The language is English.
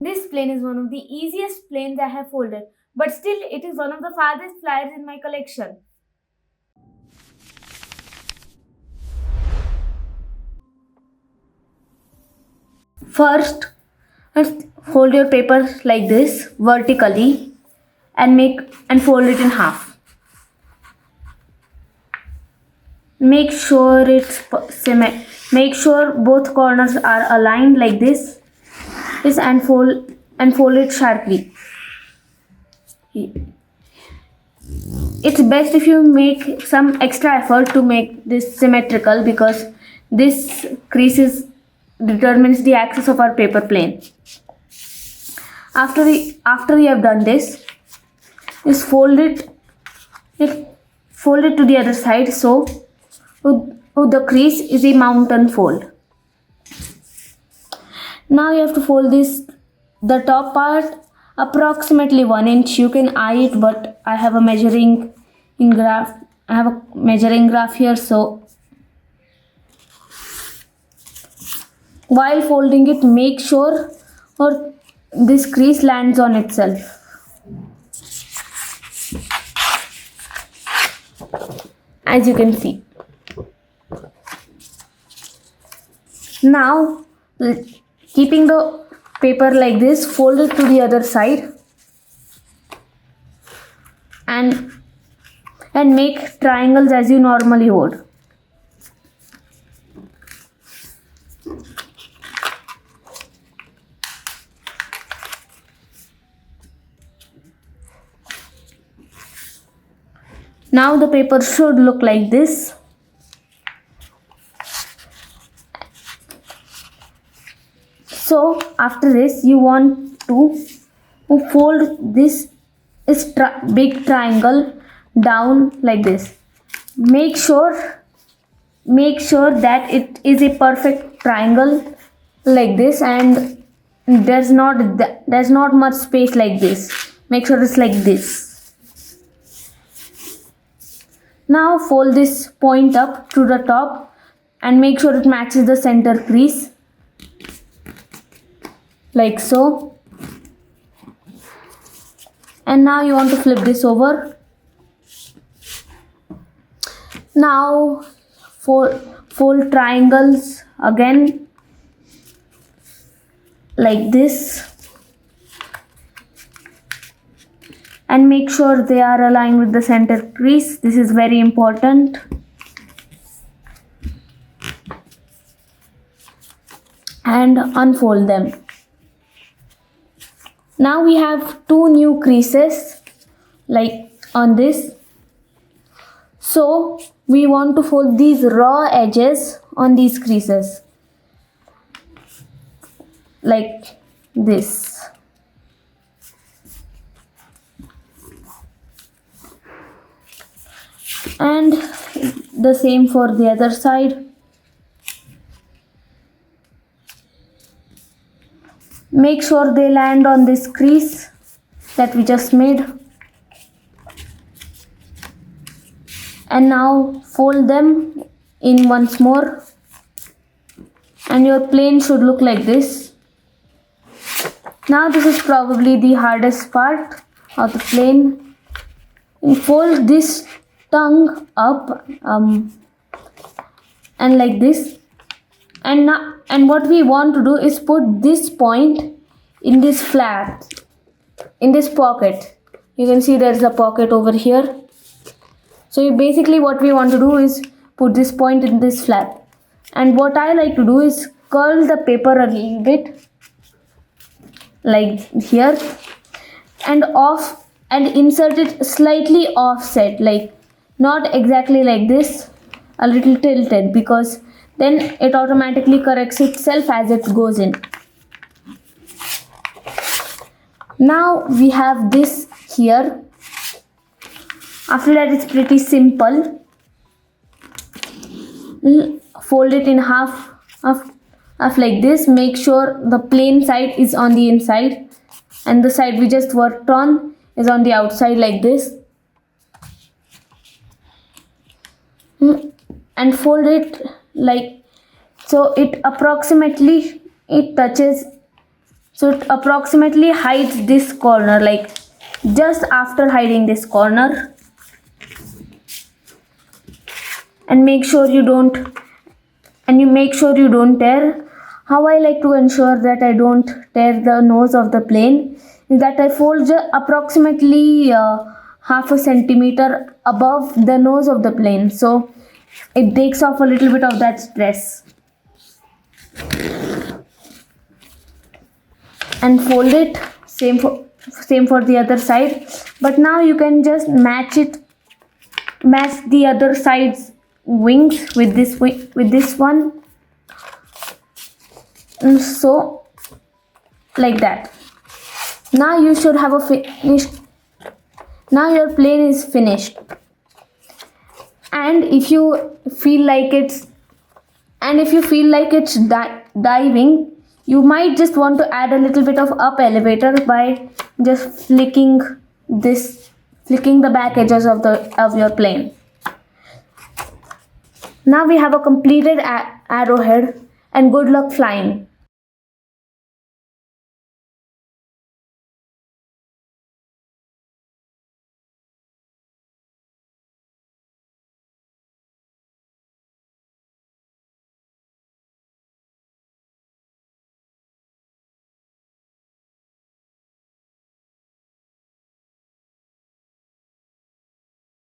This plane is one of the easiest planes I have folded, but still it is one of the farthest flyers in my collection. First, let's fold your paper like this vertically and fold it in half. Make sure make sure both corners are aligned like this. And fold it sharply. It's best if you make some extra effort to make this symmetrical, because this creases determines the axis of our paper plane. After we have done this, just fold it to the other side, so the crease is a mountain fold. Now you have to fold the top part approximately 1 inch. You can eye it, but I have a measuring graph here, so while folding it, make sure this crease lands on itself. As you can see. Now, keeping the paper like this, fold it to the other side and make triangles as you normally would. Now the paper should look like this. So after this, you want to fold this big triangle down like this. Make sure that it is a perfect triangle like this, and there's not much space like this. Make sure it's like this. Now fold this point up to the top and make sure it matches the center crease, like so. And now you want to flip this over. Now fold triangles again like this, and make sure they are aligned with the center crease. This is very important. And unfold them. Now we have 2 new creases like on this. So we want to fold these raw edges on these creases like this. And the same for the other side. Make sure they land on this crease that we just made. And now fold them in once more. And your plane should look like this. Now this is probably the hardest part of the plane. Fold this tongue up and like this. And what we want to do is put this point in this flap, in this pocket. You can see there's a pocket over here. So basically what we want to do is put this point in this flap. And what I like to do is curl the paper a little bit like here and insert it slightly offset, like not exactly like this, a little tilted, because then it automatically corrects itself as it goes in. Now we have this here. After that, it's pretty simple. Fold it in half like this. Make sure the plain side is on the inside and the side we just worked on is on the outside like this. And fold it like so it approximately touches So it approximately hides this corner, like just after hiding this corner. And make sure you don't tear. How I like to ensure that I don't tear the nose of the plane is that I fold approximately half a centimeter above the nose of the plane, so it takes off a little bit of that stress. And fold it, same for the other side. But now you can just match the other side's wings with this one. And so like that. Now you should have a finished. Now your plane is finished. And if you feel like it's diving, you might just want to add a little bit of up elevator by just flicking the back edges of your plane. Now we have a completed arrowhead, and good luck flying.